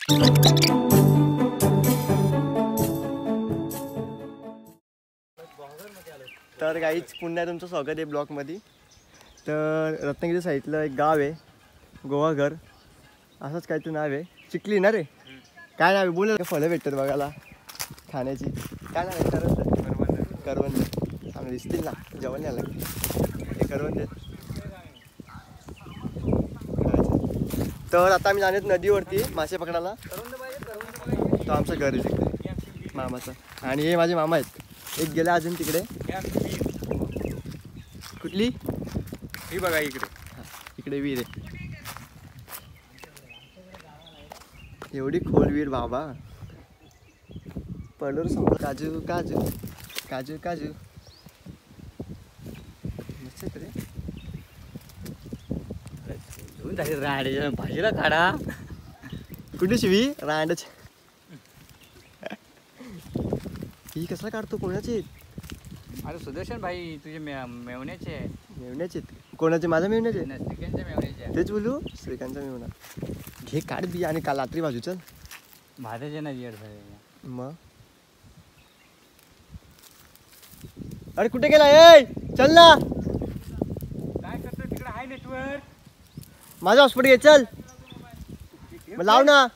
तर गाईच पुन्हा तुमचं स्वागत आहे ब्लॉगमध्ये. तर रत्नागिरी साईडला एक गाव आहे गोवाघर असंच काहीतरी नाव आहे. चिखली ना रे? काय नाव आहे बोल. फळं भेटतात बघायला खाण्याची. काय नाव आहे? करवंद. चांगले दिसतील ना जेवण नाही लागेल हे करवंद. तर आता आम्ही जाणार नदीवरती मासे पकडायला. तो आमचं घर आहे तिकडे मामाचं. आणि हे माझे मामा आहेत. एक गेले अजून तिकडे. कुठली? ही बघा इकडे. इकडे विहीर आहे. एवढी खोल विहीर बाबा. पडलो समोर. काजू काजू काजू काजू मस्त रे. भाजीला काढा. कुठे शिवी रांडच. ही कसला काढतो? कोणाची? अरे सुदर्शन भाई तुझे मेवण्याचे आहे. मेवण्याचे? कोणाचे? माझ्या मेवण्याचे? श्रीकांतच्या मेवण्याचे. तेच बोलू श्रीकांतचा मेवणा. घे काढ बी आणि काल रात्री बाजू चल. भाज्याचे ना जेड झाले मग. अरे कुठे गेला? ए चल ना. काय करतो तिकडे? हाय नेटवर्क. माझा हॉस्पिटल घे चल. मग लाव ना.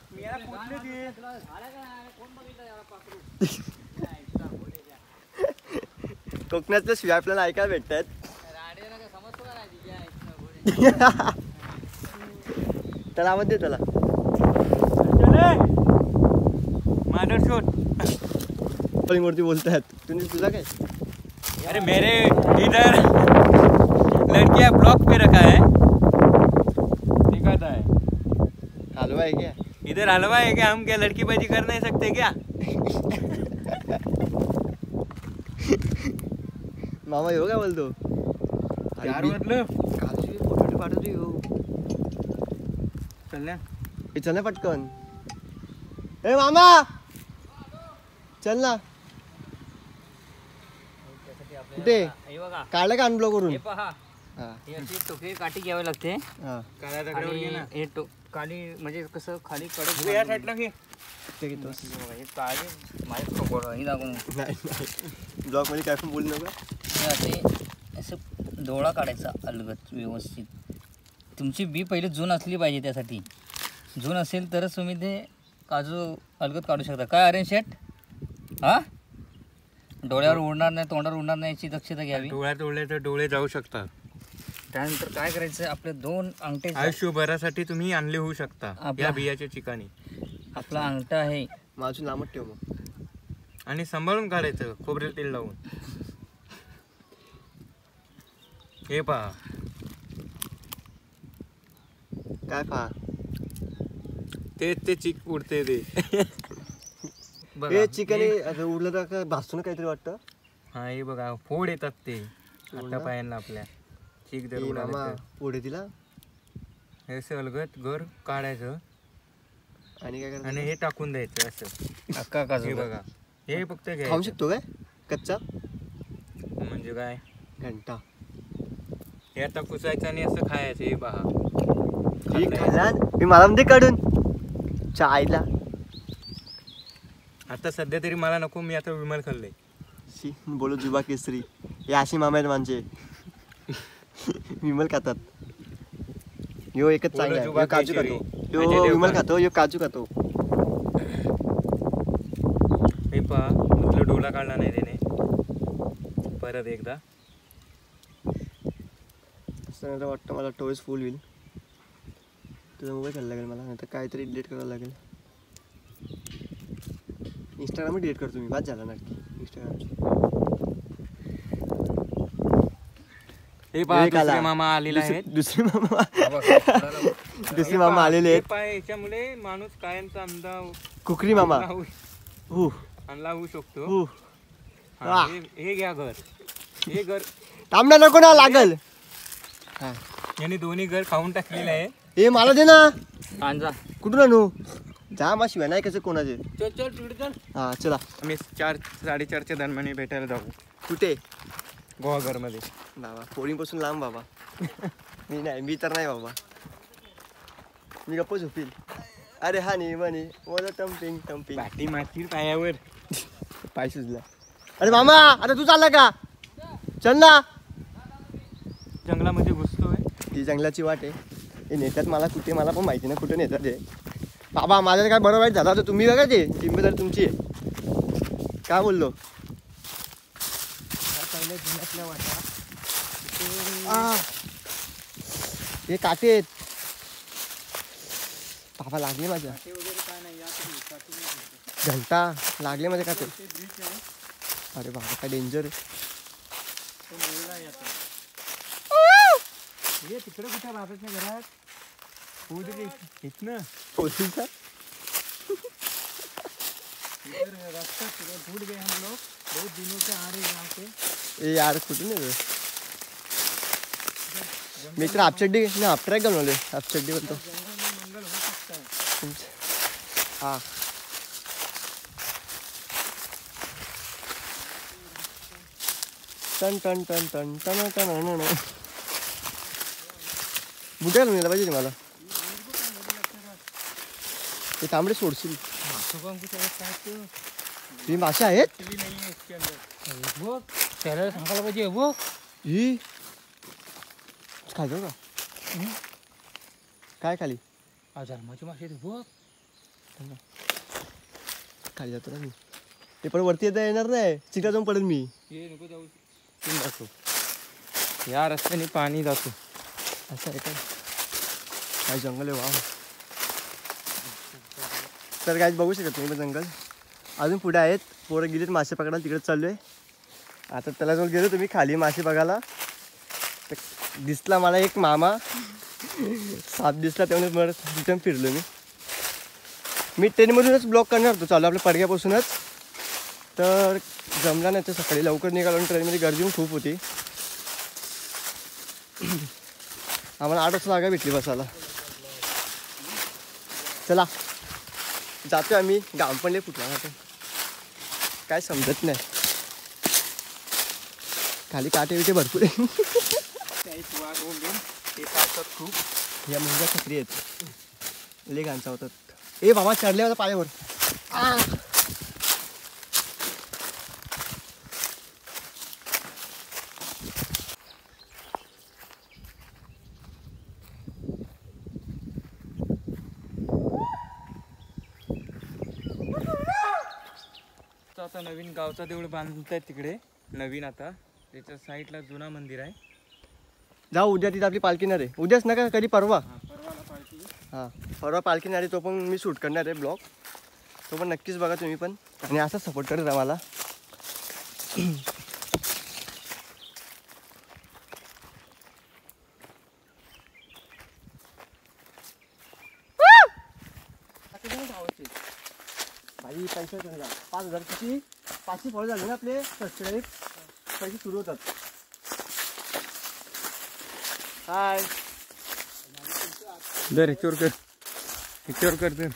कोकणातल्या शिवाय आपल्याला ऐकायला भेटतात. त्याला आवाज दे त्याला. मूर्ती बोलतात तुम्ही. तुझा काय? अरे मेरे इधर लड़कियां ब्लॉक पे रखा है. दिखाता है हलवा है क्या? इधर हलवा है क्या? हम क्या लड़की बाजी कर नहीं सकते क्या? मामा येऊ काय बोलतो? यार म्हटलं फोटो पाठवतो येऊ. चल ना. चल ना पटकन. ए मामा चल ना. कुठे काढलं का अनब्लॉक करून? टोकरी काठी घ्यावी लागते. हे काळी म्हणजे कसं खाली कडक. या साईडला घे. ब्लॉक मध्ये काय पण बोलू नका. असं डोळा काढायचा अलगत व्यवस्थित. तुमची बी पहिले जून असली पाहिजे. त्यासाठी जून असेल तरच तुम्ही ते काजू अलगत काढू शकता. काय अरेंज शेट? हां डोळ्यावर उडणार नाही, तोंडावर उडणार नाही याची दक्षता घ्यावी. डोळ्यात उडले तर डोळे जाऊ शकतात. त्यानंतर काय करायचं? आपले 2 अंगठे आयुष्यभरासाठी तुम्ही आणले होऊ शकता या बियाच्या ठिकाणी. आपला अंगठा आहे माझून लांबच ठेव मग. आणि सांभाळून काढायचं खोबरेल तेल लावून. हे पहा. काय पहा? ते चिक उडते ते. हे चिकन उडलं तर भासून काहीतरी वाटतं. हा हे बघा फोड येतात ते आता पायांना आपल्या. चिक जर उडाला पुढे तिला हे अलगत घर काढायचं आणि काय करायचं? आणि हे टाकून द्यायचं असं. अक्का काजू हे बघा हे फक्त खाऊ शकतो काय कच्चा? म्हणजे काय घंटा. हे आता कुसायचं आणि असं खायचं. हे पहा खाल्ला मी मला म्हणते काढून चायला. आता सध्या तरी मला नको. मी आता विमल खाल्लंय. शी बोलो जुबा केसरी. हे अशी मामा आहेत माझे. विमल खातात. यो एकच चांगला आहे. काजू खातो. यो विमल खातो. यो काजू खातो. हे पहा म्हटलं डोला काढला नाही त्याने. परत एकदा असं वाटतं मला टोळेस फुल होईल. तुझा मोबाईल घ्यायला लागेल मला. नाही तर काहीतरी डिलीट करावं लागेल. इंस्टाग्राम डिलीट करतो मी. बाद झाला नक्की इंस्टाग्रामची. हे पहा मामा आलेला आहे. दुसरे मामा आलेले आहेत. याच्यामुळे माणूस कायमचा अंदाज कुकरी मामा आणला होऊ शकतो. हे घ्या घर. हे घर थांबणार नको ना लागल. यांनी दोन्ही घर खाऊन टाकलेलं आहे. हे मला दे ना. आणजा. कुठून आणू? जा मा शिवाय नाही कसं कोणाचे. चल चल तिकडे चल. हा चला. आम्ही 4-4:30च्या दरम्यान भेटायला जाऊ. कुठे? गोवाघरमध्ये. बाबा पोळीपासून लांब बाबा. मी तर नाही बाबा. मी गप्प झोपील. अरे हानी म्हणे बोल टम्पिंग टम्पिंग पाठी मारतील पायावर. पाय सुजला. अरे मामा आता तू चालला का? चल ना. जंगलामध्ये घुसतोय. ती जंगलाची वाट आहे. हे नेतात मला कुठे मला पण माहिती नाही कुठे नेतात ते. बाबा माझं काय बरं वाईट झालं होतं तुम्ही बघा ते जिम्मेदारी तुमची आहे. काय बोललो? पहिले जुन्यातल्या वाटा हे काटे आहेत. बाबा लागले माझ्या वगैरे काय नाही. घंटा लागले माझ्या काटे. अरे बाबा काय डेंजर आहे. तिकडे कुठे बाबाच्या घरात इथनं पोलीसचा रास्ता भूल गए हम लोग. बहुत दिनों से आ रहे यहाँ पे. ए यार कुठून आहे मी तर हाफचड्डी नाही हाफ ट्रॅक घालून आलोय. हाफचड्डी बोलतो मंगल हो सकता है. हा टन टन टन टन टन टन बुटे घालून यायला पाहिजे मला. ते तांबडे सोडशील. ती मासे आहेत. त्याला सांगायला पाहिजे बघ. ही खायचं का? काय खाली माझी मासे बघ. खाली जातो ना मी. ते पण वरती येता येणार नाही. चिकला जाऊन पडेल मी. नको जाऊ. जातो या रस्त्याने पाणी जातो. असं आहे का? काय जंगल आहे. वा तर काय बघू शकत तुम्ही जंगल अजून पुढे आहेत. पोरं गेलीत मासे पकडायला तिकडे चाललोय. आता त्याला जाऊन गेलो तुम्ही खाली मासे बघायला तर दिसला मला एक मामा साप दिसला त्यामुळे मला रिटर्न फिरलो मी ट्रेनमधूनच ब्लॉक करणार होतो चालू आपल्या पडग्यापासूनच. तर जमला नाही तर सकाळी लवकर निघालो आणि ट्रेनमध्ये गर्दी पण खूप होती. आम्हाला 8 वाजता जागा भेटली बसायला. चला जातोय आम्ही. घाम पण लय फुटला आता काय समजत नाही. खाली काटे बिटे भरपूर आहे. खूप या मुंग्या खत्री आहेत. लय घाण चावतात. ए बाबा चढले होता पायावर. आता नवीन गावचा देऊळ बांधतायत तिकडे नवीन. आता त्याच्या साईडला जुना मंदिर आहे. जाऊ उद्या तिथे आपली पालखी येणार आहे. उद्याच नका कधी परवा. परवाला पालखी. हां परवा पालखी येणार आहे. तो पण मी शूट करणार आहे ब्लॉग. तो पण नक्कीच बघा तुम्ही पण. आणि असा सपोर्ट करत राहा मला. भाई पैसे 5,000 किती 500 फॉलो झाले ना आपले सबस्क्राईब. पैसे सुरू होतात. हाय दर ह्याच्यावर कर. ह्याच्यावर कर तर.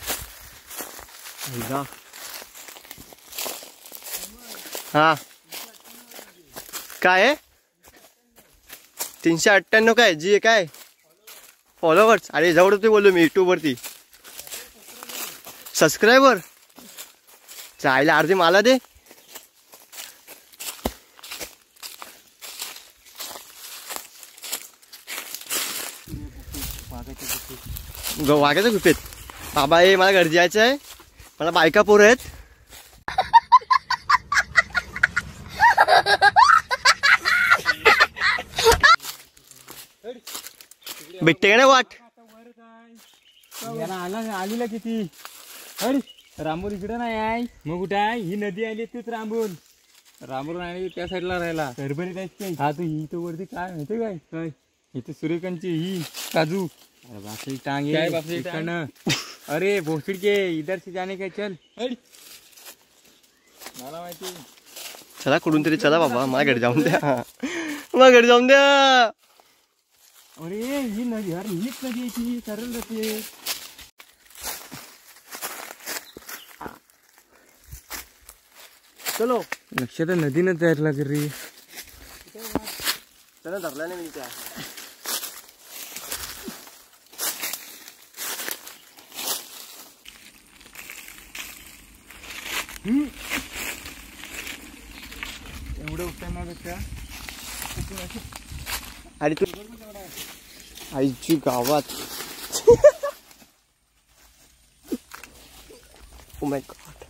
हा काय आहे 398 काय जी आहे काय फॉलोवर्स. अरे जवळ ते बोललो मी यूट्यूबवरती. सबस्क्रायबर चायला अर्धे मला दे. वाघाच्या गुफेत बाबा हे मला घर जायचं आहे. मला बायका पोरं आहेत. भेटते का नाही वाट. आलीला किती रामूर इकडे नाही आहे. मग कुठे आहे? ही नदी आली तीच रामूर. रामूर आणि त्या साईडला राहिला गडबडीत आहे काय. हा तू ही तो वरती काय माहिती काय काय इथे सूर्यकांतची ही काजू. अरे बापरी टांग आहे इकडनं. अरे भोसडी के इधर से जाने का चल. मला माहिती. चला कुठून तरी चला बाबा मला घरी जाऊन द्या. मला घरी जाऊन द्या. अरे ही नदी अरे हीच नदी आहे ती सरळ जाते. चलो लक्षात नदीनं तयार लागेल रे. चला धरला नाही मी त्या. एवढं उतरण्यापेक्षा आणि तू आईची गावात ओ माय गॉड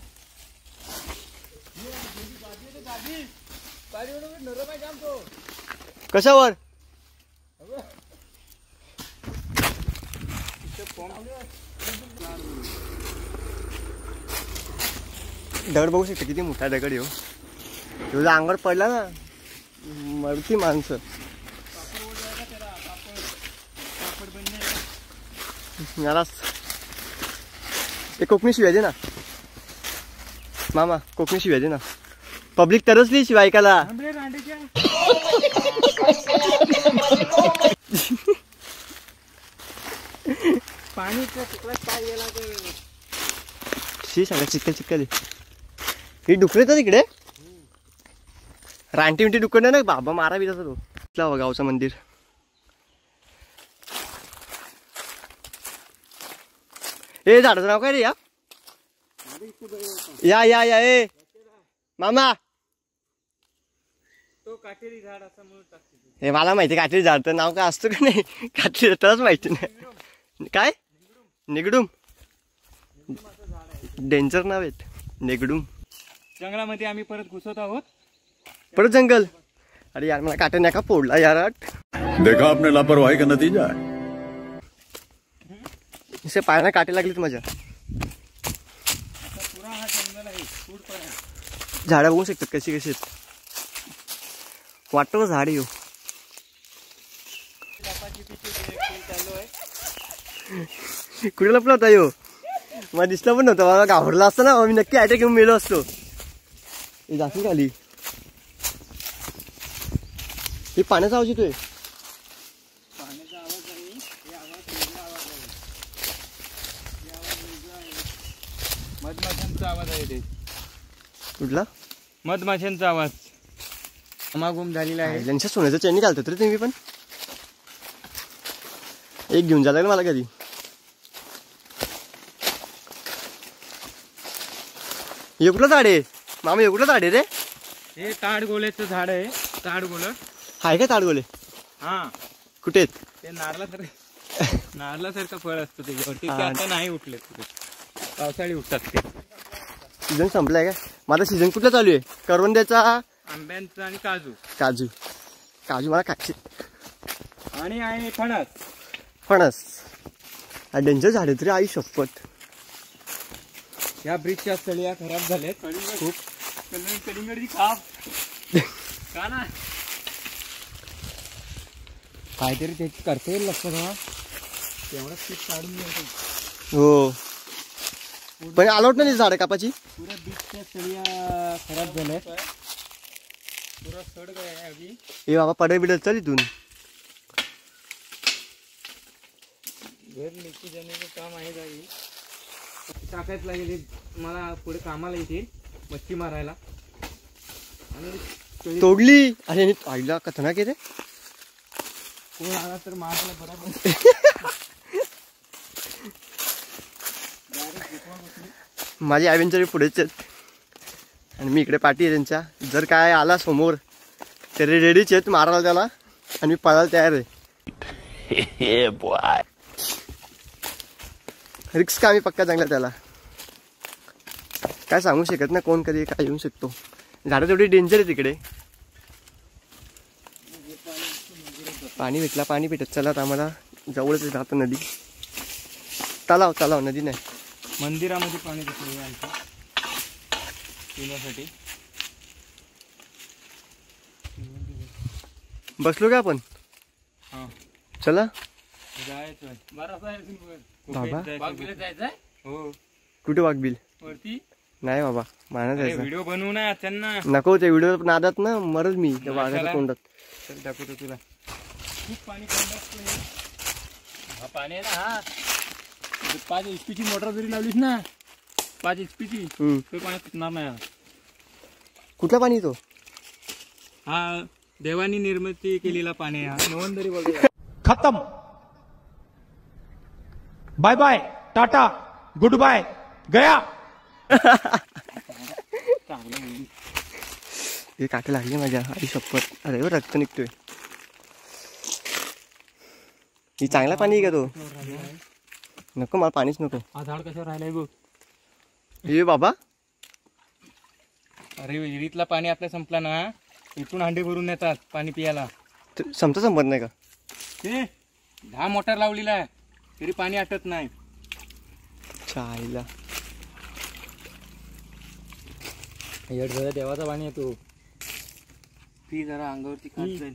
कशावर दगड बघू शकते किती मोठा दगड येऊ तुझ्या अंगावर पडला ना मरती माणसं याला ते कोकणी शिवाय दे ना मामा कोकणी शिवाय दे ना पब्लिक तरचली शिवाय ऐकायला पाणी पाय गेला शी सांगा चिक्कल चिक्कल ही डुकरे तर तिकडे रानटी मिंटी डुकर ना बाबा मारा बी तसा तो इथला गावचं मंदिर ए झाडाचं नाव काय रे या ए मामा तो काटेरी झाड असं म्हणून टाकते हे मला माहिती काटेरी झाडचं नाव काय असतं का नाही काटेरी तरच माहिती नाही काय निगडूम डेंजर नाव आहेत निगडूम जंगलामध्ये आम्ही परत घुसत आहोत परत जंगल अरे यार मला काटे नाही का फोडला यार देखा आपने लापरवाही का नतीजा है इसे पायाला काटे लागलेत माझ्या पुरा हा जंगल आहे फूड पर आहे झाडं बघू शकतात कशी कशी आहेत वाटतं झाड येऊ कुठे लपला होता यो मला दिसला पण नव्हता मला घाबरला असता ना मी नक्की अटॅक घेऊन मेलो असतो हे जातील खाली हे पाण्याचा आवाज येतोय पाण्याचा आवाज आहे हे आवाज वेगळा आवाज आहे हे आवाज वेगळा आहे मधमाशांचा आवाज आहे ते कुठला मधमाशांचा आवाज समागम झालेला आहे त्यांच्या सोन्याचं चैनी घालतात रे तुम्ही पण एक घेऊन जायला मला कधी एवढं झाड आहे मामा एवढं झाड आहे रे हे ताडगोल्याचं झाड आहे ताडगोलं आहे का ताडगोले हा कुठे आहेत ते नारळासारखं फळ असतं त्याच्यावरती ते आता नाही उठले पावसाळी उठतात ते सीझन संपलाय का माझा सीझन कुठला चालू आहे करवंद्याचा आंब्यांचं आणि काजू काजू काजू मला खायचे आणि आहे फणस फणस डेंजर झाड आहे तरी आई शपथ या ब्रिजच्या स्थळी खराब झाल्यात खूप कलिंगडची खाप का ना काहीतरी ते करता येईल लक्षात हा तेवढंच पीठ काढून घ्यायचं हो पण अलाउड नाही झाड कापाची पुऱ्या ब्रिजच्या स्थळी खराब झाल्यात पुरा सड काय आहे अभी ए बाबा पडे बिडत चल इथून घर निघू जाण्याचं काम आहे काही टाकायच लागेल मला पुढे कामाला येतील मच्छी मारायला आणि तोडली अरे आईला कथना के रे कोण आला तर मारायला बरोबर माझी ॲव्हेंचर पुढेच आहेत आणि मी इकडे पाठी आहे त्यांच्या जर काय आला समोर तरी रेडीच आहेत मारायला त्याला आणि मी पळायला तयार आहे रिक्स का आम्ही पक्का चांगला त्याला काय सांगू शकत ना कोण कधी काय येऊ शकतो झाडं तेवढी डेंजर आहे तिकडे पाणी भेटला पाणी भेटत चला आम्हाला जवळच राहतं नदी तलाव नदी नाही मंदिरामध्ये पाणी घेतलं आमचं पिण्यासाठी बसलो का आपण हा चला जायचं बाबा जायचंय हो कुठे वाघबिल वरती नाही बाबा माना जायचं व्हिडिओ बनवू ना त्यांना नको ते व्हिडिओ नादात ना मरल मी त्या वाघाच्या तोंडात चल दाखवतो तुला खूप पाणी हा पाणी आहे ना हा 5 HP ची मोटर जरी लावलीस ना 5 HP ची तर पाणी पिकणार नाही कुठला पाणी तो हा देवानी निर्मिती केलेला पाणी हा नवंदरी बोलतो खत्म bye bye tata goodbye गया चांगलं मुली. हे काटे लागली माझ्या आई शपथ. अरे हो रक्त निघतोय. ही चांगला पाणी आहे का तो? नको मला पाणीच नको. हा झाड कशावर राहिलाय बघ. हे बाबा अरे विहिरीतला पाणी आपल्या संपला ना, इथून हांडे भरून येतात पाणी पियाला. संपत नाही का? ते 10 मोटर लावलेला आहे तरी पाणी आटत नाही. चायला देवाचा पाणी येतो. ती जरा अंगावरती काट जाईल.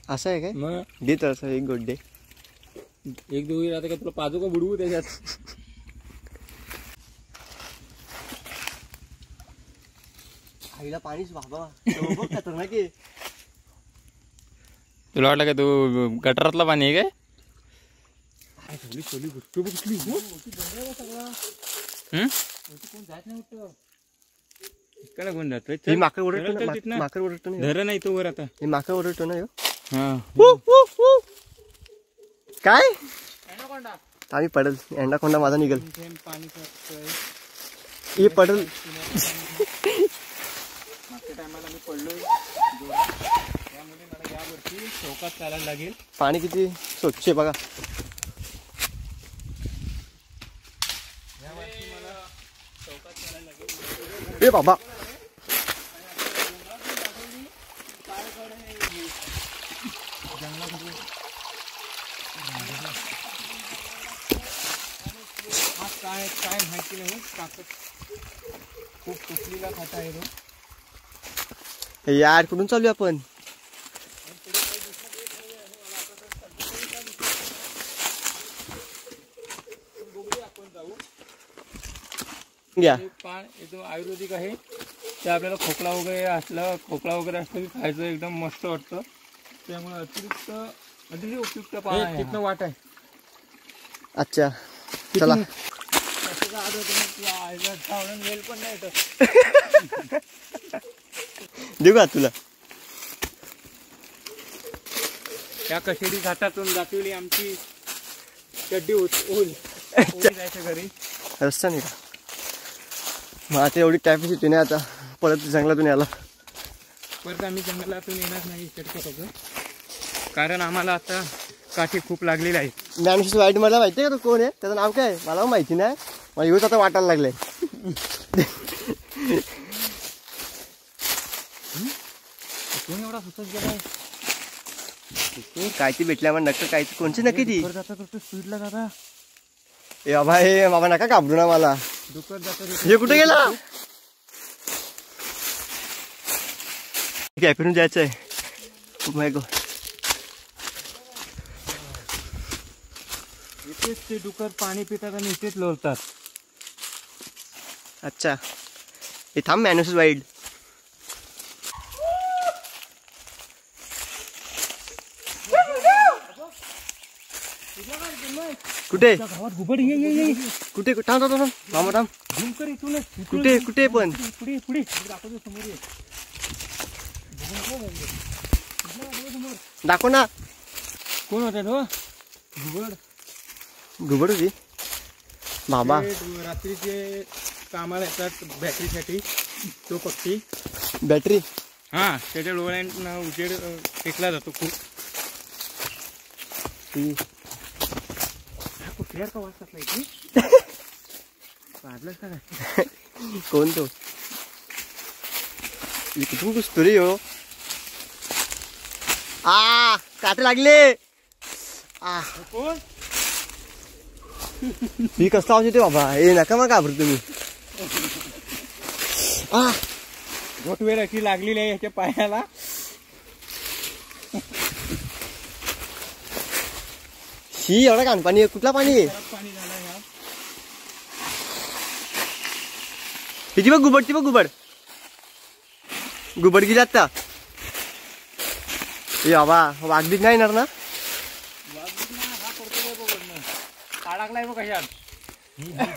असं आहे काय? मग दे तर असं एक गोड्डे. एक दोघी राहते का तुला पाजू का बुडवू त्याच्यात. आईला पाणीच बाबा खतरनाक आहे. तुला वाटलं का तू गटारातला पाणी आहे काय? इकडे कोण जातोय? हे माकड ओरडतो ना, माकड ओरडतो ना. धर नाही तो वर आता. हे माकड ओरडतो ना ह्यो. काय आम्ही पडल. एंडाकोंडा माझा निघल. हे पडल. मागच्या टायमाला मी पडलोय त्यामुळे मला यावरती चौकात चालायला लागेल. पाणी किती स्वच्छ आहे बघा. ए बाबा काय काय माहिती नाही. काकत खूप कुठलीला खाता आहे तो. यार कुठून चालू आपण? घ्या एकदम आयुर्वेदिक आहे ते. आपल्याला खोकला वगैरे असलं की खायचं एकदम मस्त वाटतं. त्यामुळे अतिरिक्त उपयुक्त पाणी आहे. तिथनं वाट आहे. अच्छा चला वेल पण नाही येत. देऊ का तुला? त्या कशेरी घाटातून दाखवली आमची चड्डी जायचं घरी. रस्ता नाही का? मग आता एवढी कॅपॅसिटी नाही आता परत जंगलातून यायला. परत आम्ही जंगलातून येणार नाही चटकं, कारण आम्हाला आता काठी खूप लागलेली आहे. ज्ञानेश वाईट मला माहिती आहे का तो कोण आहे? त्याचं नाव काय मला माहिती नाही. मला येऊच आता वाटायला लागलंय. कोण एवढा सुचत गेलाय? काय ती भेटल्या मग नक्की काय कोणची नक्की ती? स्पीडला जाता. ए बाबा हे बाबा नका घाबरू ना मला. डुक्कर जातं. हे कुठे गेला? कॅफेतून जायचंय. माय गॉड. इथेच ते डुक्कर पाणी पितात आणि इथेच लोळतात. अच्छा हे थांब मॅनस वाईल्ड. कुठे गावात घुबड ये. कुठे थांब थांब थांब मामा थांब. झूम कर इथूनच. कुठे कुठे पण पुढे दाखवतो समोर ये. दाखव ना. कोण होता तो? घुबड. घुबड होती बाबा. रात्रीचे कामाला येतात बॅटरीसाठी. तो पक्षी बॅटरी. हा त्याच्या डोळ्यांना उजेड फेकला जातो खूप. कुठल्यावर का वाजतात नाही वाजलंच का काय? कोण तो? कुठून घुसतो रे हो? काटे लागले. कोण? मी कसला आवाज येते बाबा? ए नका मग घाबरू तुम्ही. घोटवेल अशी लागलेली आहे याच्या पायाला. ही एवढा घाण पाणी आहे. कुठला पाणी आहे? पाणी झालं ह्या. तिची बघ घुबड. ती बघ घुबड. घुबड गेली आता. ए बाबा वाघबीक नाही येणार ना? हा करतो बघ अडकलाय बघ कशात.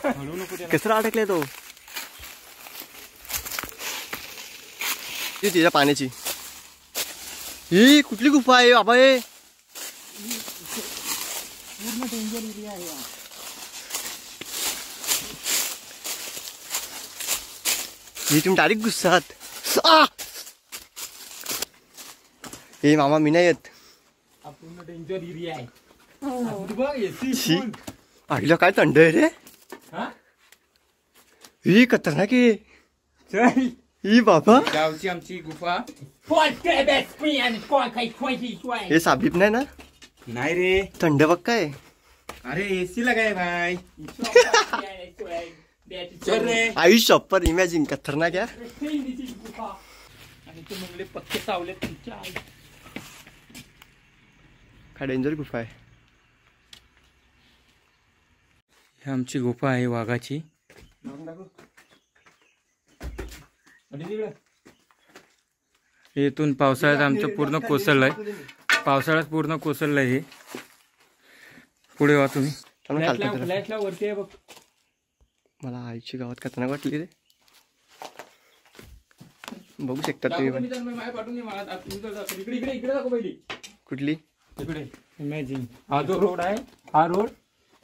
हळू नको त्याला. कसं अडकलाय तो? तिच्या पाण्याची ही कुठली गुफा आहे बाबा? हे पूर्ण डेंजर एरिया आहे. हे तुम्ही डायरेक्ट गुस्सात. हे मामा मी नाही येत. पूर्ण डेंजर एरिया आहे. शी, आईला काय थंड आहे रे. ही खतरनाक आहे. चल ही बाबा गावची आमची गुफा. हे साबीप नाही ना. नाही रे, थंड बघ काय. अरे एसी लगाय भाई. चल रे. आई शॉपर इमॅजिन खतरनाक आहे. आणि ते मंगले पक्के सावले तुमच्या आई. काय डेंजर गुफा आहे. ही आमची गुफा आहे वाघाची. इथून पावसाळ्यात आमचं पूर्ण कोसळलंय. पावसाळ्यात पूर्ण कोसळलंय हे. पुढे वा तुम्ही. फ्लॅशला वरती आहे बघ. मला आईची गावात खतरनाक वाटली रे. बघू शकता तुम्ही कुठली. इकडे इमॅजिन हा जो रोड आहे, हा रोड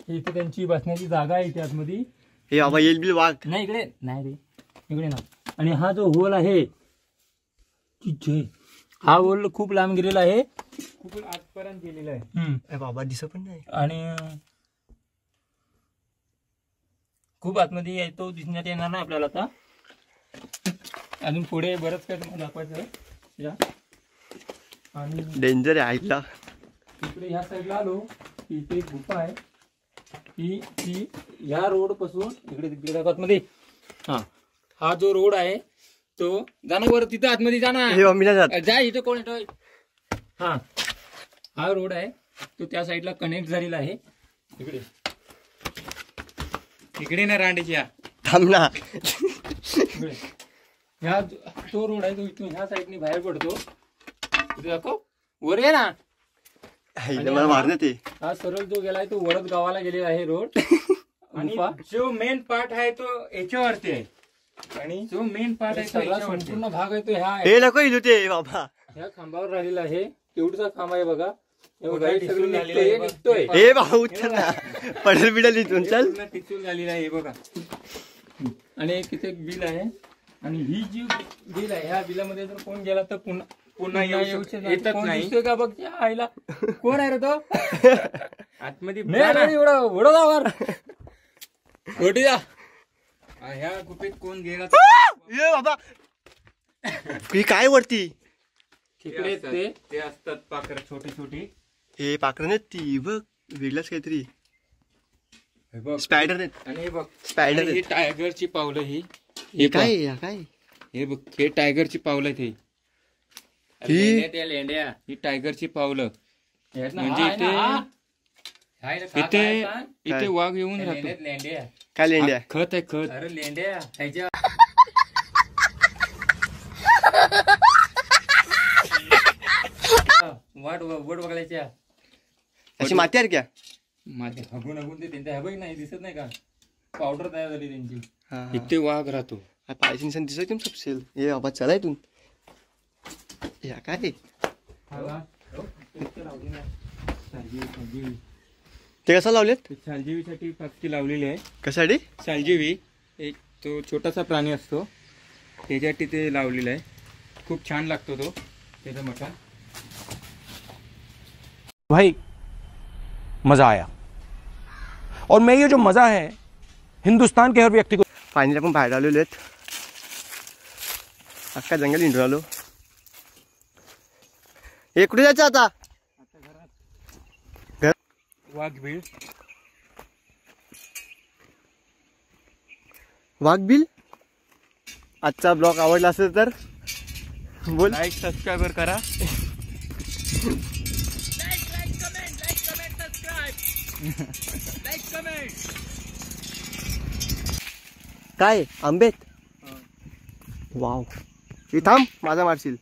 इथे त्यांची बसण्याची जागा आहे इथे आतमध्ये. हे बाबा येईल बिल वाघ नाही इकडे नाही रे, इकडे ना. आणि हा जो होल आहे हा होल खूप लांब गेलेला आहे, खूप आतपर्यंत गेलेला आहे. बाबा दिसत पण नाही. आणि खूप आतमध्ये येतो दिसण्यात येणार ना आपल्याला. आता अजून पुढे बरंच काय तुम्हाला दाखवायचं या. आणि डेंजर आहे आईला. इकडे ह्या साईडला आलो की इथे एक गुफा आहे. ती ह्या रोड पासून इकडे आतमध्ये हा जो रोड आहे तो जाणं बरं तिथं आतमध्ये जाणार. जा इथं कोण येतोय. हा रोड आहे तो त्या साईडला कनेक्ट झालेला आहे. इकडे ना रांडेची थांब ना. ह्या तो रोड आहे तो इथून ह्या साईडने बाहेर पडतो. तिथे दाखव वर आहे ना. मला मारण्यात ते हा सरळ जो गेलाय तो वडद गावाला गेलेला आहे रोड. आणि जो मेन पार्ट आहे तो याच्यावरती आहे. आणि जो मेन पार्ट आहे तो संपूर्ण भाग आहे तो हे नको इलू ते बाबा. ह्या खांबावर राहिलेला आहे. तेवढाचा खांब आहे बघा. हे भाऊ उतर ना. पडल बिडल इथून चल. टिचून झालेला आहे बघा. आणि तिथे एक बिल आहे. आणि ही जी बिल आहे ह्या बिलामध्ये जर कोण गेला तर पुन्हा येतच नाही का. बघ आईला कोण आहे रे तो आतमध्ये एवढं वडोदावर छोटी जा. ह्या गुफेत कोण गेला बाबा. ही काय वरती तिकडे ते असतात पाखरं छोटी छोटी. हे पाखरं नाही ती बघ वेगळंच काहीतरी. स्पायडर नाही. आणि हे बघ स्पायडर. ही टायगरची पावलं. हे काय काय हे बघ हे टायगरची पावलं. ते ही टायगरची पावलं. म्हणजे इथे वाघ येऊन राहतो. काय लेंड्या. खत आहे खत. अरे लेंड्या वाट बघायच्या अशी माती आहे क्या. माती हगून हगून ते त्यांच्या बघ नाही दिसत नाही का पावडर तयार झाली त्यांची. इथे वाघ राहतो. पायाची निशाण दिसत सबसेल. हे बाबा चला इथून. या काय ते कसं लावलेत. शालजीवीसाठी पक्षी लावलेली आहे. कशासाठी. शालजीवी एक तो छोटासा प्राणी असतो त्याच्यासाठी ते लावलेलं आहे. खूप छान लागतो तो त्याचा मटण. भाई मजा आया. और मैं ये जो मजा है हिंदुस्तान के हर व्यक्ति को. फायनली आपण बाहेर आलेलो आहेत. अख्खा जंगल हिंडून आलो. हे कुठे जायचं आता. वाघबीळ. वाघबील. आजचा ब्लॉग आवडला असेल तर बोल. लाईक सबस्क्राईबर करा. काय आंबेत. वाव. हे थांब माझा मारशील.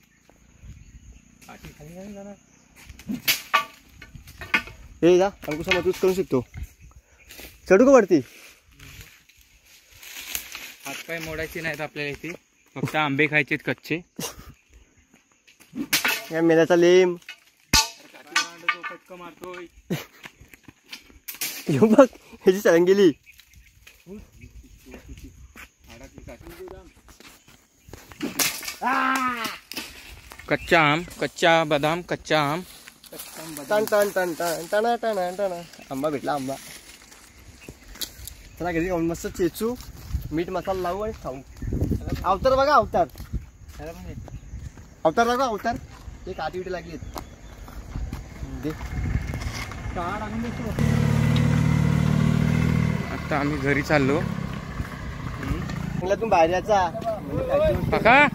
हे जा अंकुशा तूच करू शकतो. चढू का वरती. हातपाय मोडायचे नाहीत आपल्याला इथे. फक्त आंबे खायचे कच्चे. या मेल्याचा लेम. फटका मारतोय. बघ ह्याची सळंग गेली. कच्चा आम, कच्चा बदाम, कच्चा आम. टन टन टन टन टन टन टन. आंबा भेटला आंबा. चला घरी जाऊन मस्त चेचू, मीठ मसाला लावू आणि खाऊ. अवतार बघा अवतार. अवतार बघा अवतार. ते काठी बिटी लागली. आता आम्ही घरी चाललो. तू बाहेर यायचा काका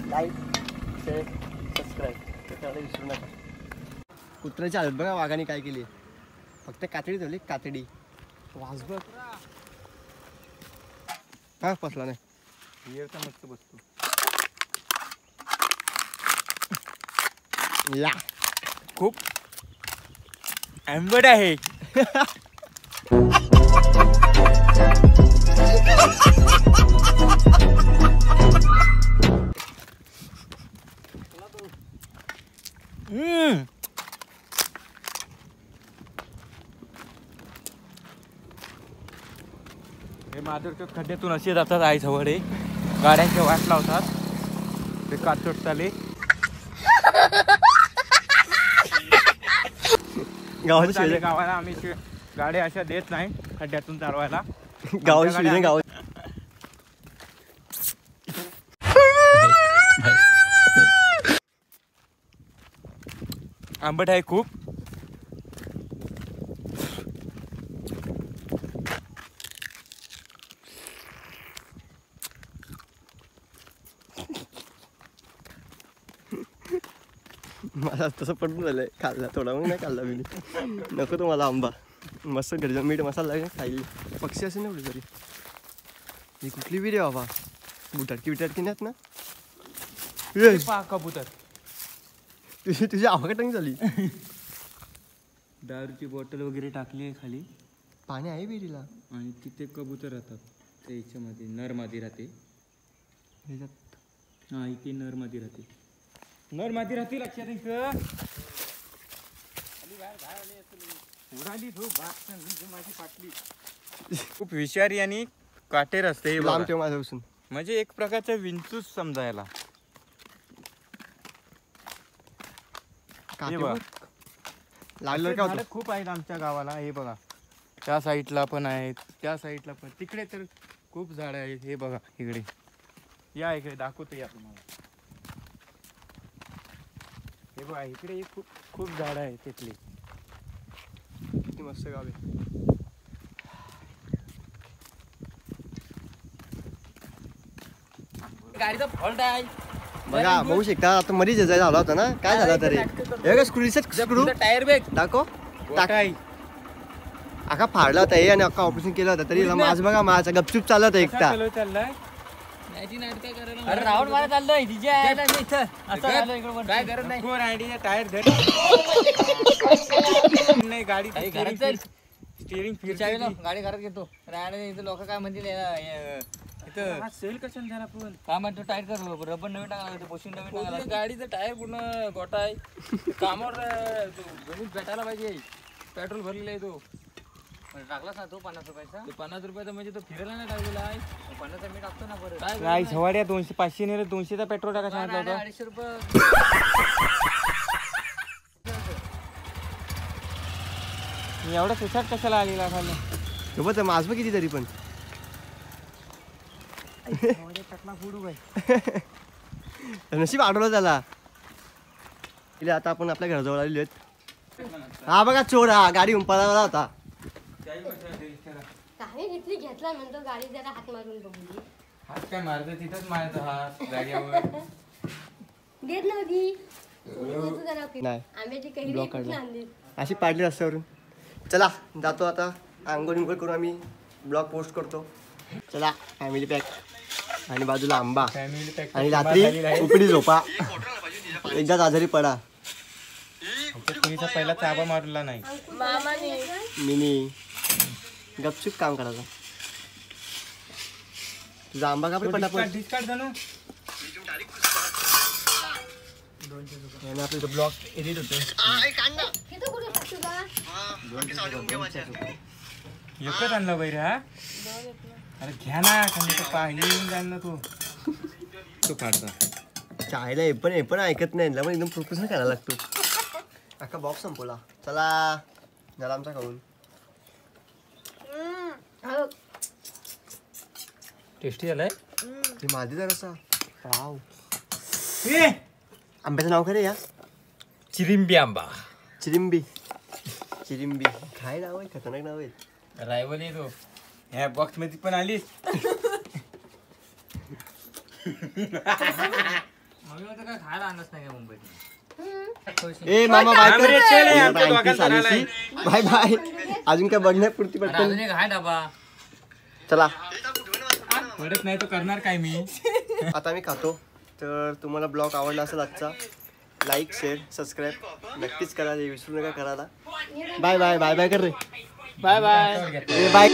लाईक शेअर सबस्क्राईब करायला विसरू नका. कुत्र्याची हालत बघा वाघाने काय केली. फक्त कातडी ठेवली कातडी. वाज बघ हा फसला नाही. मस्त बसतो. या खूप आंबट आहे. हे माधुरच्या खड्ड्यातून असे जातात आई जवळ. गाड्यांचे वाट लावतात. ते काचोट चाले. गावाला आम्ही गाड्या अशा देत नाही खड्ड्यातून चालवायला. गाव शिवने गाव आंबट आहे खूप. मला तसं पडून झालंय. खाल्ला थोडा मग नाही खाल्ला मी. नको तुम्हाला आंबा. मस्त घरी जाऊन मीठ मसाला लागेल खायली. पक्षी असेल ना एवढी तरी. ही कुठली विहीर आहे बाबा. बुटाडकी बिटाडकी नाहीत ना. कबूतर तुझी आवकटंग झाली. दारूची बॉटल वगैरे टाकली आहे खाली. पाणी आहे विहिरीला. आणि तिथे कबूतर राहतात. त्या याच्यामध्ये नर मादी राहते. हा इथे नर मादी राहते. नर मादी राहते लक्षात इथं. खूप विषारी आणि काटेर असते. लांब ठेव माझ्यापासून. म्हणजे एक प्रकारचा विंचूच समजायला. लागलं का खूप आहेत आमच्या गावाला. हे बघा त्या साईडला पण आहेत. त्या साईडला पण. तिकडे तर खूप झाडं आहेत. हे बघा इकडे या. इकडे दाखवतो या तुम्हाला. हे बघा इकडे खूप खूप झाडं आहेत तिथली. किती मस्त गाव आहे. गाडीचा फॉल्ट आहे. बघा बघू शकता. आता मरीच झाला होता ना. काय झाला तरी स्क्रू टायर बॅग दाखव. टाकाय अख्खा फाडला होता हे. आणि अख्खा ऑपरेशन केलं होतं तरी माझ बघा माझा गपचूप चालला होता एकटा. चाललाय. अरे राऊंड मारा चाललोय. डीजे आहे ना मी इथं. असं झालं इकडं. काय करत नाही. टायर धर नाही. गाडी स्टिअरिंग फिरचावी ना. गाडी घरात घेतो. राहणे इथं लोक काय म्हणतील इथं सेल कशाने झाला पण. काय म्हणतो टायर कर. रबर नवीन टाकायला. पोशिंग नवीन टाकायला. गाडीचं टायर पूर्ण गोटा आहे. कामावर गणित भेटायला पाहिजे. पेट्रोल भरलेला आहे तो. टाकलास ना तो 50 रुपयाचा. 50 रुपयाचा म्हणजे तो फिरायला नाही टाकलेला आहे. 50 मी टाकतो ना परत. काय झवाड्या 200 500 नेले. 200चा पेट्रोल टाका सांगितलं होतं. 250 रुपये. मी एवढा सुसाट कशाला आलेला खाली. बघ माझ बघ किती तरी पण. नशीब आठवलं त्याला. आता आपण आपल्या घराजवळ आलेलो आहेत. हा बघा चोर. हा गाडी उंपाला होता. काही घेतली घेतला म्हणतो. गाडी जरा हात मारून बघली. हात काय मारतो तिथंच मारतो हात गाडीवर. देत नव्हती. नाही आंब्याची काही ब्लॉक काढला. आणली. अशी पाडली रस्त्यावरून. चला जातो आता. आंघोळ विंघोळ करून आम्ही ब्लॉग पोस्ट करतो. चला फॅमिली पॅक. आणि बाजूला आंबा. आणि रात्री उकडी झोपा. एकदाच आजारी पडा. कुणीचा पहिला चाबा मारला नाही. मिनी गपचूप काम करायचं. तुझा आंबा का पडला पण. आपला ब्लॉग एडिट होतोय. एकच आणलं बैरे. हा अरे घ्या ना खाली तर पाहिजे येऊन जाईल ना तो फाडता. चायला हे पण ऐकत नाही पण एकदम प्रोफेशनल करायला लागतो. अख्खा बॉक्स संपवला. चला झाला आमचा खाऊन. टेस्टी झालाय. हे माझी जरासा वाव. आंब्याचं नाव काय रे या? चिरिंबी आंबा. चिरिंबी. चिरिंबी काय नाव आहे? खतरनाक नाव आहे. रायवल येतो. ह्या बॉक्स मध्ये पण आली. मम्मी होतं काय खायला आणच नाही का मुंबईत. ए मामा बाय कर. आमच्या दोघांचा झालाय. Bye bye. अजून काय बघण्यापुरती अरे पटकन. अजून एक हाय डबा. चला पडत नाही तो करणार काय मी. आता मी खातो. तर तुम्हाला ब्लॉग आवडला असेल आजचा, लाईक शेअर सबस्क्राईब नक्कीच करा. विसरू नका करायला. बाय बाय बाय बाय कर रे. Bye bye. बाय.